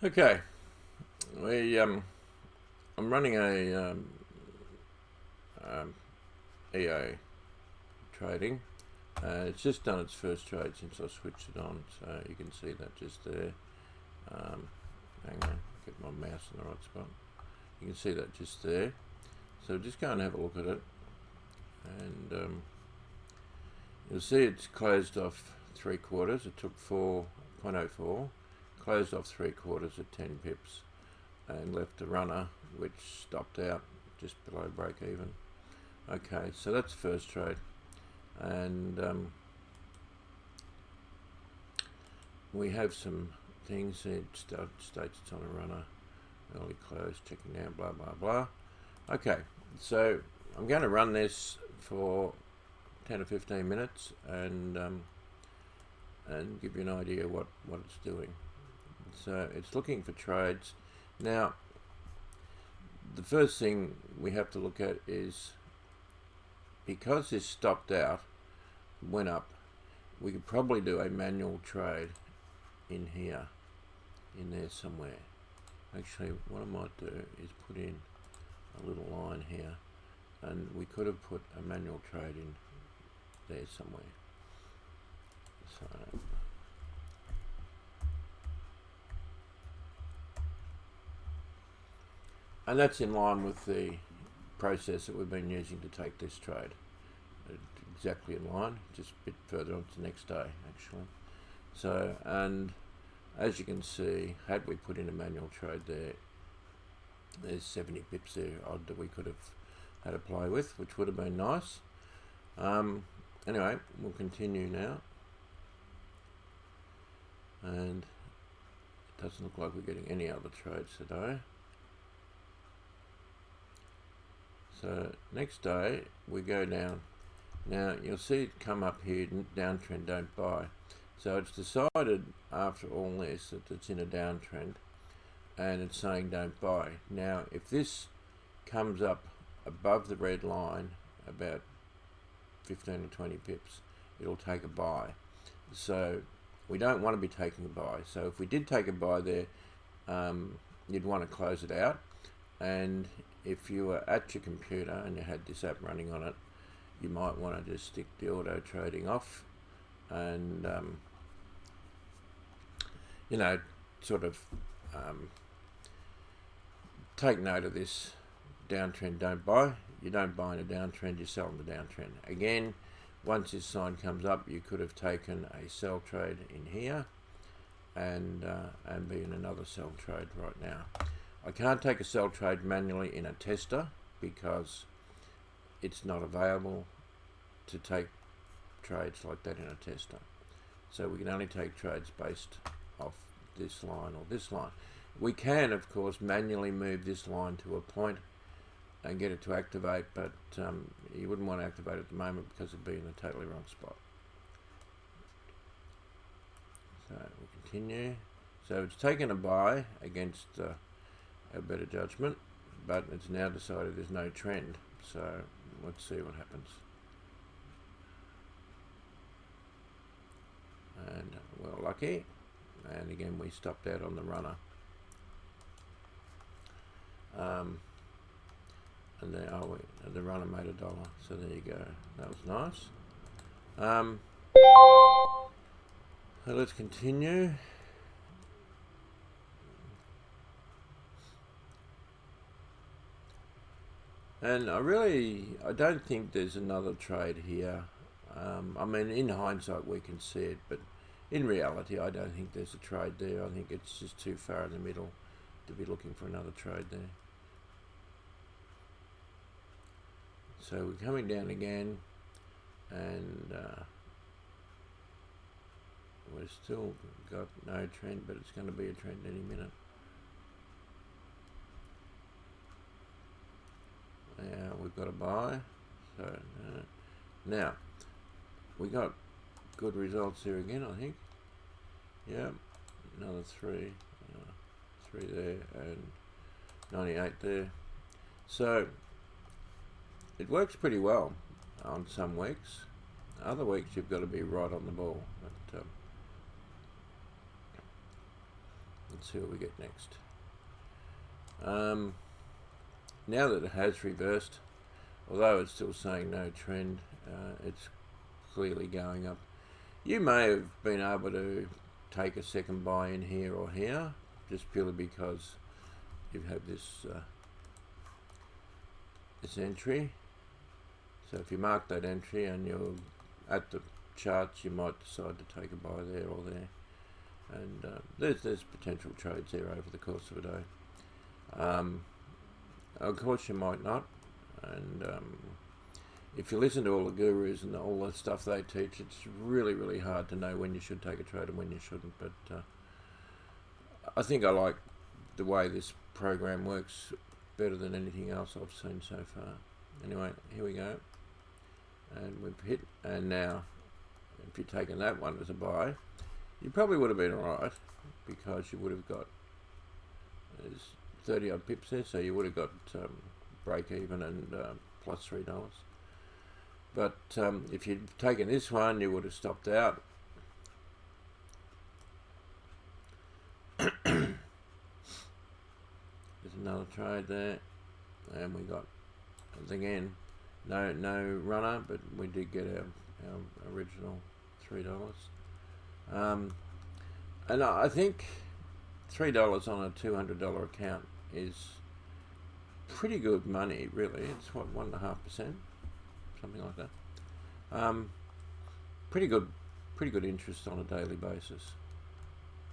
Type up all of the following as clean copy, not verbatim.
Okay, I'm running a um, EO trading. It's just done its first trade since I switched it on, so you can see that just there. Hang on, get my mouse in the right spot. You can see that just there. So just go and have a look at it, and you'll see it's closed off 3/4. It took 4.04, closed off 3/4 at 10 pips, and left a runner which stopped out just below break even. Okay, so that's the first trade, and we have some things. It states it's on a runner, early close, checking out, blah blah blah. Okay, so I'm going to run this for 10 or 15 minutes and give you an idea what it's doing. So it's looking for trades. Now, the first thing we have to look at is, because this stopped out, went up, we could probably do a manual trade in here, in there somewhere. Actually, what I might do is put in a little line here, and we could have put a manual trade in there somewhere. So and that's in line with the process that we've been using to take this trade. Exactly in line, just a bit further on to the next day actually. So, and as you can see, had we put in a manual trade there, there's 70 pips there odd that we could have had a play with, which would have been nice. Anyway, we'll continue now, and it doesn't look like we're getting any other trades today. So next day we go down. Now you'll see it come up here, downtrend, don't buy. So it's decided after all this that it's in a downtrend, and it's saying don't buy. Now if this comes up above the red line about 15 or 20 pips, it'll take a buy. So we don't want to be taking a buy. So if we did take a buy there, you'd want to close it out. And if you were at your computer and you had this app running on it, you might want to just stick the auto trading off and sort of take note of this downtrend, don't buy. You don't buy in a downtrend, you sell in the downtrend. Again, once this sign comes up, you could have taken a sell trade in here and be in another sell trade right now. I can't take a sell trade manually in a tester because it's not available to take trades like that in a tester. So we can only take trades based off this line or this line. We can, of course, manually move this line to a point and get it to activate, but you wouldn't want to activate at the moment because it'd be in a totally wrong spot. So we'll continue. So it's taken a buy against a better judgment, but it's now decided there's no trend. So let's see what happens. And we're lucky, and again we stopped out on the runner. And then the runner made $1, so there you go. That was nice. So let's continue. And I don't think there's another trade here. I mean, in hindsight we can see it, but in reality I don't think there's a trade there. I think it's just too far in the middle to be looking for another trade there. So we're coming down again, and we've still got no trend, but it's going to be a trend any minute. Now we've got a buy. So now we got good results here again, I think. Yeah, another three there, and 98 there. So it works pretty well on some weeks. Other weeks you've got to be right on the ball. But Let's see what we get next. Now that it has reversed, although it's still saying no trend, it's clearly going up. You may have been able to take a second buy in here or here, just purely because you have this this entry. So if you mark that entry and you're at the charts, you might decide to take a buy there or there. And there's potential trades there over the course of a day. Of course you might not, and if you listen to all the gurus and all the stuff they teach, it's really hard to know when you should take a trade and when you shouldn't. But I think I like the way this program works better than anything else I've seen so far. Anyway, here we go, and we've hit. And now if you're taking that one as a buy, you probably would have been alright, because you would have got, there's 30 odd pips there, so you would have got break even and plus $3. But if you'd taken this one, you would have stopped out. There's another trade there, and we got, again, no runner, but we did get our original $3. And I think $3 on a $200 account is pretty good money, really. It's what, 1.5%, something like that. Pretty good interest on a daily basis.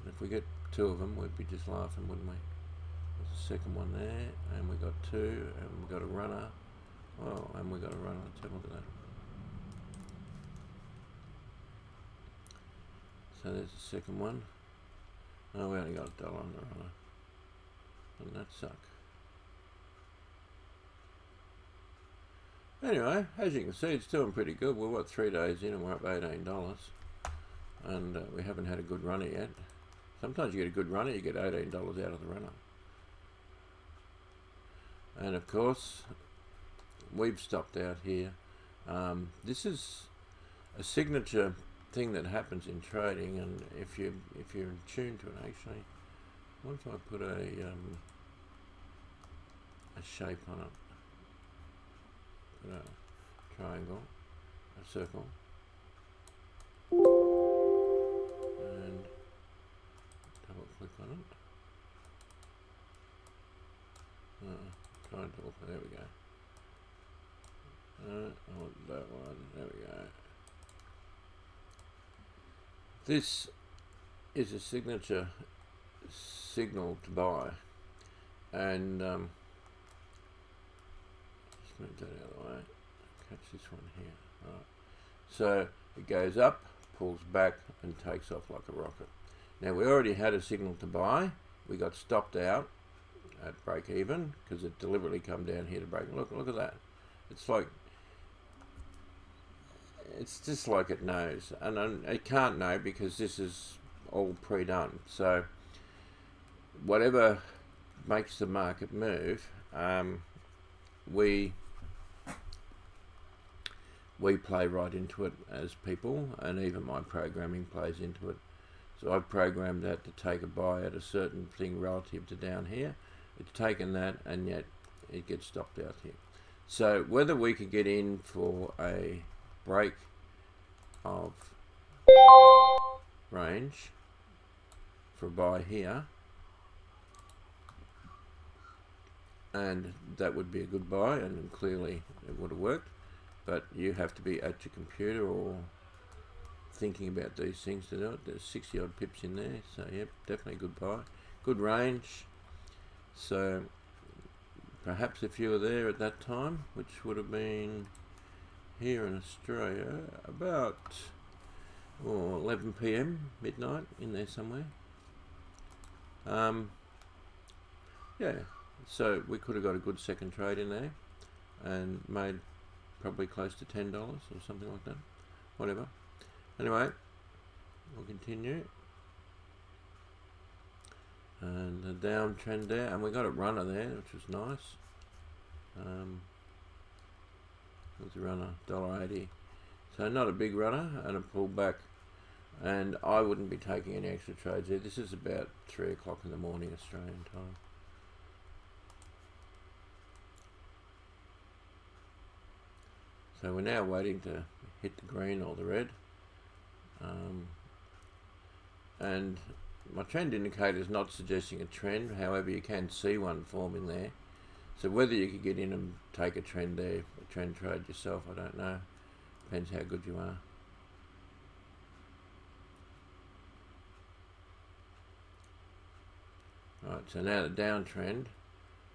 And if we get 2 of them, we'd be just laughing, wouldn't we? There's a second one there, and we got 2, and we got a runner. Oh, and we got a runner. Let's have a look at that. So there's the second one. Oh, we only got $1 on the runner. Doesn't that suck? Anyway, as you can see, it's doing pretty good. We're, what, 3 days in and we're up $18. And we haven't had a good runner yet. Sometimes you get a good runner, you get $18 out of the runner. And of course, we've stopped out here. This is a signature thing that happens in trading, and if you're in tune to it, actually, what if I put a shape on it? Put a triangle, a circle, and double click on it. Try and double click. There we go. I want that one. There we go. This is a signature signal to buy, and just move that out of the way. Catch this one here. All right. So it goes up, pulls back, and takes off like a rocket. Now we already had a signal to buy. We got stopped out at break even because it deliberately come down here to break. Look at that. It's like, it's just like it knows, and it can't know because this is all pre-done. So whatever makes the market move, we play right into it as people, and even my programming plays into it. So I've programmed that to take a buy at a certain thing relative to down here. It's taken that, and yet it gets stopped out here. So whether we could get in for a break of range for a buy here, and that would be a good buy, and clearly it would have worked, but you have to be at your computer or thinking about these things to do it. There's 60 odd pips in there, so yep, definitely a good buy, good range. So perhaps if you were there at that time, which would have been here in Australia about 11 PM, midnight, in there somewhere. Yeah, so we could have got a good second trade in there and made probably close to $10 or something like that, whatever. Anyway, we'll continue. And the downtrend there, and we got a runner there, which was nice. There's a runner, $1.80. So not a big runner, and it pulled back and I wouldn't be taking any extra trades there. This is about 3 o'clock in the morning Australian time. So we're now waiting to hit the green or the red, and my trend indicator is not suggesting a trend. However, you can see one forming there. So whether you could get in and take a trend there, a trend trade yourself, I don't know. Depends how good you are. Right, so now the downtrend,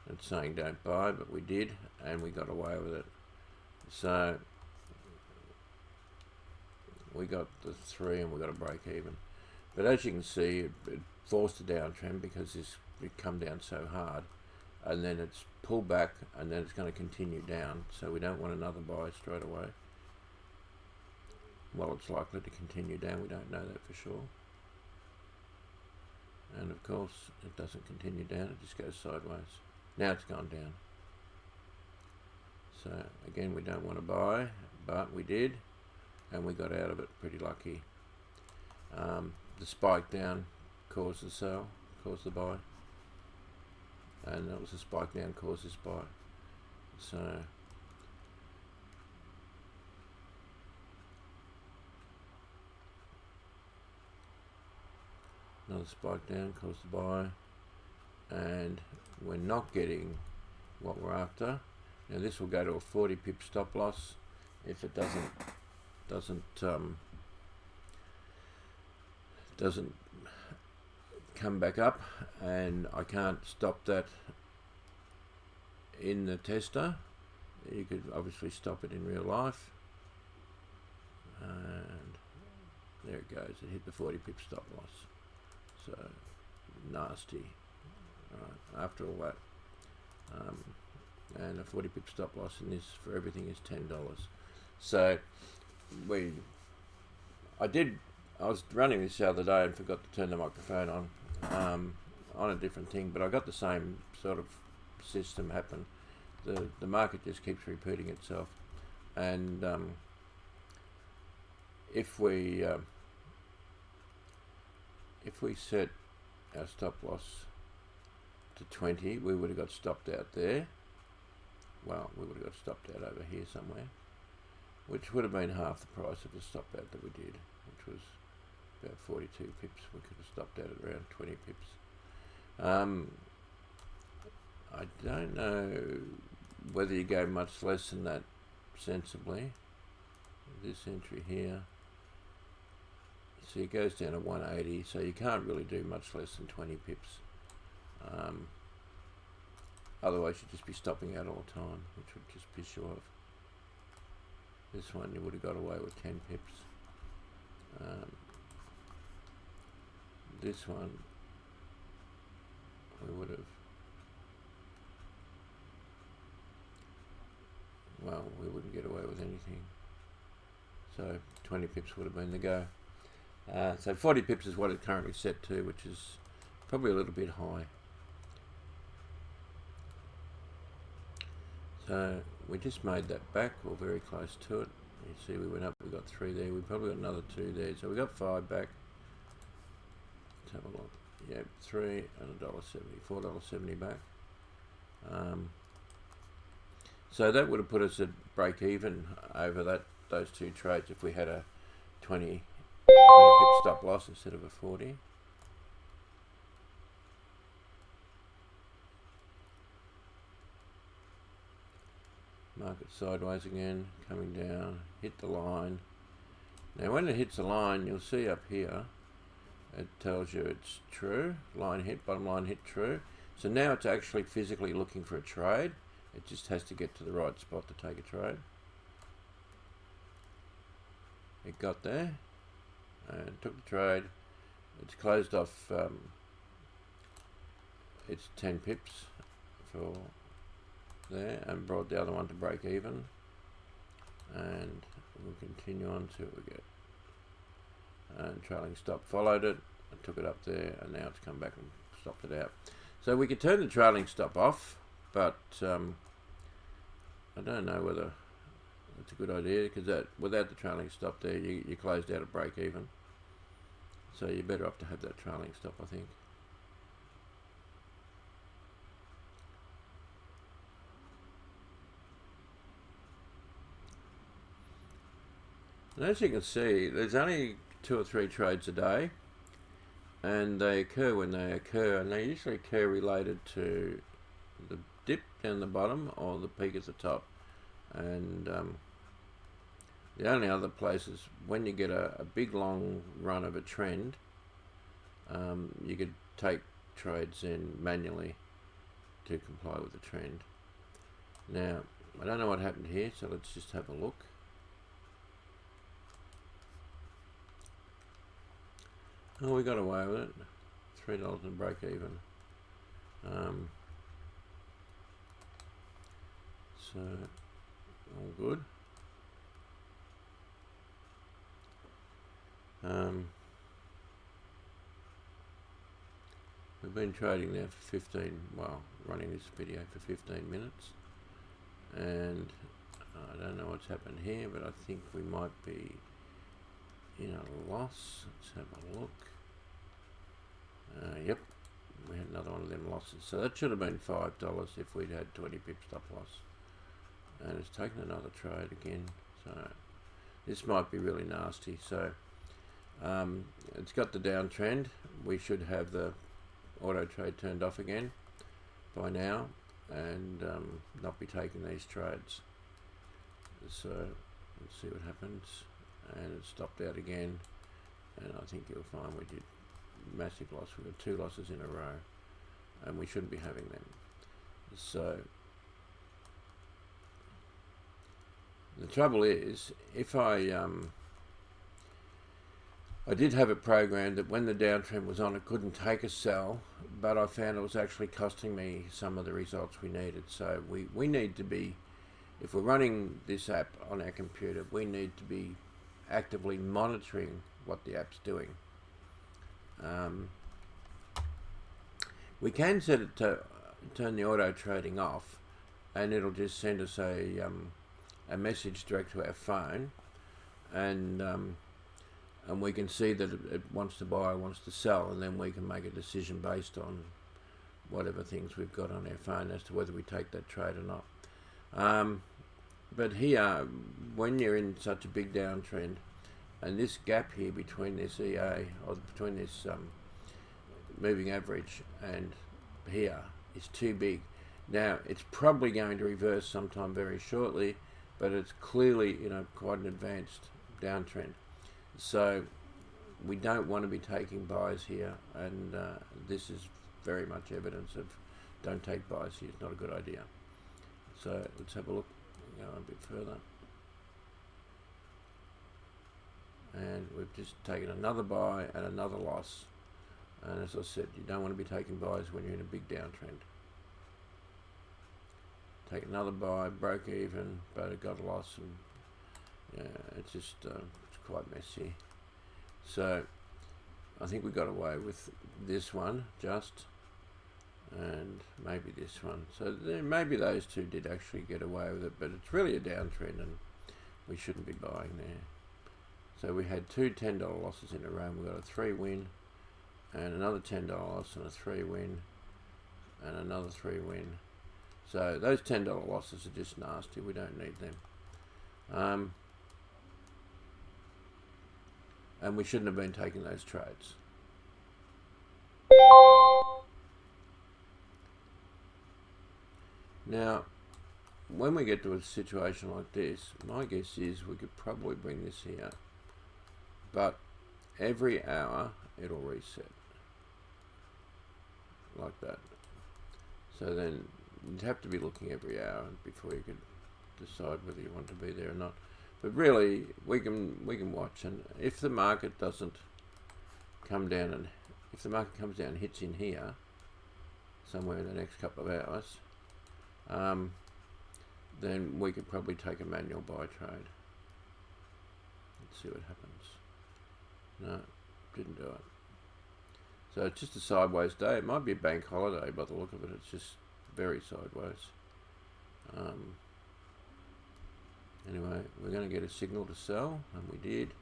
it's saying don't buy, but we did, and we got away with it. So we got the 3 and we got a break even. But as you can see, it forced a downtrend because it come down so hard, and then it's pulled back, and then it's going to continue down. So we don't want another buy straight away. Well, it's likely to continue down, we don't know that for sure. And of course, it doesn't continue down, it just goes sideways. Now it's gone down. So again, we don't want to buy, but we did, and we got out of it pretty lucky. The spike down caused the sell, caused the buy, and that was the spike down caused this buy. So another spike down caused the buy, and we're not getting what we're after. Now this will go to a 40 pip stop loss if it doesn't come back up, and I can't stop that in the tester. You could obviously stop it in real life, and there it goes, it hit the 40 pip stop loss. So nasty. Right, after all that, and a 40 pip stop loss in this for everything is $10. So I was running this the other day and forgot to turn the microphone on a different thing, but I got the same sort of system happen. The market just keeps repeating itself, and if we set our stop loss to 20, we would have got stopped out there. Well, we would have got stopped out over here somewhere, which would have been half the price of the stop out that we did, which was about 42 pips. We could have stopped out at around 20 pips. I don't know whether you go much less than that sensibly. This entry here, see, it goes down to 180, so you can't really do much less than 20 pips. Otherwise you'd just be stopping out all the time, which would just piss you off. This one you would have got away with 10 pips. This one we would have, well, we wouldn't get away with anything. So 20 pips would have been the go. So 40 pips is what it's currently set to, which is probably a little bit high. So we just made that back, or very close to it. You see we went up, we got 3 there, we probably got another 2 there, so we got 5 back. Let's have a look. Yeah, 3 and $1.70, $4.70 back. So that would have put us at break even over those 2 trades if we had a 20 pip stop loss instead of a 40. Market sideways again, coming down, hit the line. Now when it hits the line, you'll see up here, it tells you it's true, line hit, bottom line hit, true. So now it's actually physically looking for a trade. It just has to get to the right spot to take a trade. It got there and took the trade. It's closed off its 10 pips for there and brought the other one to break even, and we'll continue on till we get, and trailing stop followed it and took it up there, and now it's come back and stopped it out. So we could turn the trailing stop off, but I don't know whether it's a good idea, because that without the trailing stop there you closed out at break even. So you're better off to have that trailing stop, I think. And as you can see, there's only 2 or 3 trades a day, and they occur when they occur, and they usually occur related to the dip down the bottom or the peak at the top. And the only other place is when you get a big long run of a trend, you could take trades in manually to comply with the trend. Now, I don't know what happened here, so let's just have a look. Oh, we got away with it. $3 and break even. So, all good. We've been trading now for 15, well, running this video for 15 minutes. And I don't know what's happened here, but I think we might be in a loss. Let's have a look. Yep, we had another one of them losses. So that should have been $5 if we'd had 20 pip stop loss. And it's taken another trade again. So this might be really nasty. So it's got the downtrend. We should have the auto trade turned off again by now, and not be taking these trades. So let's see what happens. And it stopped out again, and I think you'll find we did massive loss. We've got 2 losses in a row, and we shouldn't be having them. So the trouble is, if I did have it programmed that when the downtrend was on, it couldn't take a sell, but I found it was actually costing me some of the results we needed. So we need to be, if we're running this app on our computer, we need to be actively monitoring what the app's doing. We can set it to turn the auto trading off, and it'll just send us a message direct to our phone, and we can see that it wants to buy or wants to sell, and then we can make a decision based on whatever things we've got on our phone as to whether we take that trade or not. But here, when you're in such a big downtrend, and this gap here between this EA, or between this moving average and here, is too big. Now, it's probably going to reverse sometime very shortly, but it's clearly, quite an advanced downtrend. So we don't want to be taking buys here, and this is very much evidence of don't take buys here. It's not a good idea. So let's have a look, go a bit further. And we've just taken another buy and another loss. And as I said, you don't want to be taking buys when you're in a big downtrend. Take another buy, broke even, but it got a loss, and yeah, it's just it's quite messy. So I think we got away with this one just, and maybe this one. So maybe those two did actually get away with it, but it's really a downtrend, and we shouldn't be buying there. So we had 2 $10 losses in a row. We got a 3 win, and another $10 loss, and a 3 win, and another 3 win. So those $10 losses are just nasty. We don't need them. And we shouldn't have been taking those trades. Now, when we get to a situation like this, my guess is we could probably bring this here, but every hour it'll reset like that. So then you'd have to be looking every hour before you could decide whether you want to be there or not. But really, we can watch, and if the market doesn't come down, and if the market comes down and hits in here somewhere in the next couple of hours, then we could probably take a manual buy trade. Let's see what happens. No, didn't do it. So it's just a sideways day. It might be a bank holiday by the look of it. It's just very sideways. Anyway, we're going to get a signal to sell, and we did.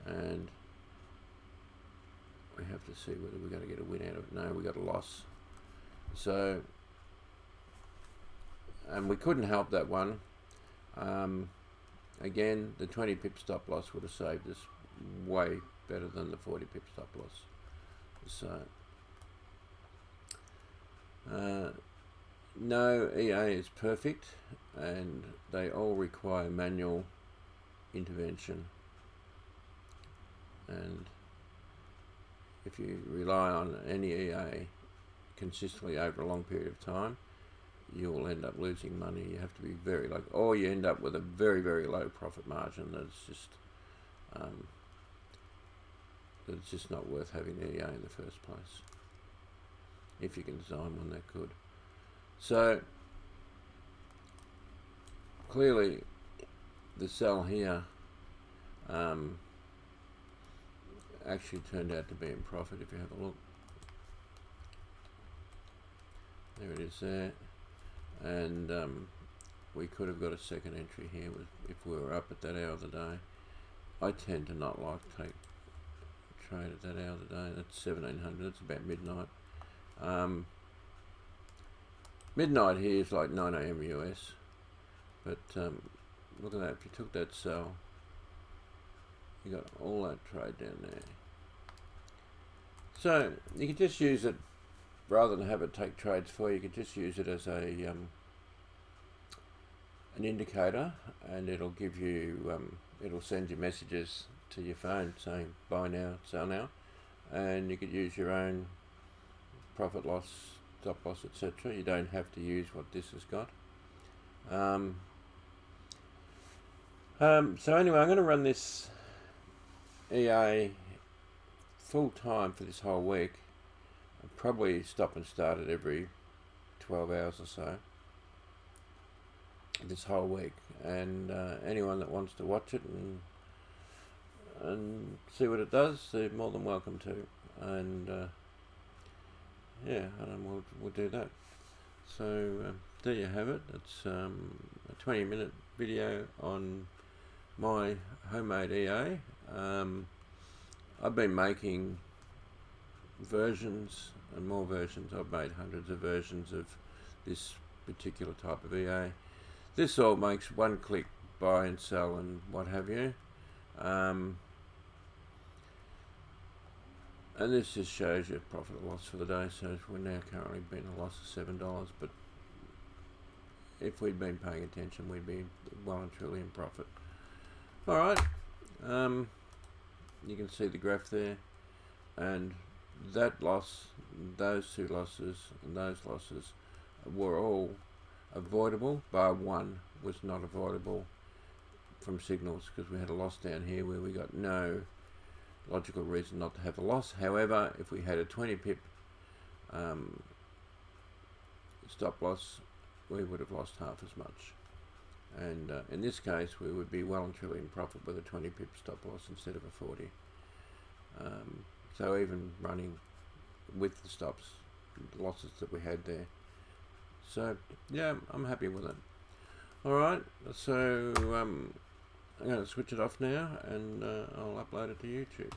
And have to see whether we're going to get a win out of it. No, we got a loss. So, and we couldn't help that one. Again, the 20 pip stop loss would have saved us way better than the 40 pip stop loss. So, no EA is perfect, and they all require manual intervention. And if you rely on any EA consistently over a long period of time, you'll end up losing money. You have to be very low, or you end up with a very, very low profit margin that's just not worth having EA in the first place, if you can design one that could. So clearly the sell here actually turned out to be in profit. If you have a look, there it is there. And we could have got a second entry here if we were up at that hour of the day. I tend to not like to take a trade at that hour of the day. That's 1700. It's about midnight. Midnight here is like 9 AM US. But look at that. If you took that sell, you got all that trade down there. So you can just use it, rather than have it take trades for you, you could just use it as a an indicator, and it'll give you it'll send you messages to your phone saying buy now, sell now, and you could use your own profit loss, stop loss, etc. You don't have to use what this has got. So anyway, I'm going to run this EA full time for this whole week. I'll probably stop and start it every 12 hours or so this whole week, and anyone that wants to watch it and see what it does, they're more than welcome to. And yeah, and we'll do that. So there you have it. It's a 20-minute video on my homemade EA. I've been making versions and more versions. I've made hundreds of versions of this particular type of EA. This all makes one click buy and sell and what have you. And this just shows you profit or loss for the day. So we're now currently been a loss of $7, but if we'd been paying attention, we'd be well and truly in profit. Alright, you can see the graph there, and that loss, those two losses, and those losses were all avoidable, bar one was not avoidable from signals, because we had a loss down here where we got no logical reason not to have a loss. However, if we had a 20 pip stop loss, we would have lost half as much. And in this case, we would be well and truly in profit with a 20 pip stop loss instead of a 40. So even running with the stops, the losses that we had there. So yeah, I'm happy with it. Alright, so I'm going to switch it off now, and I'll upload it to YouTube.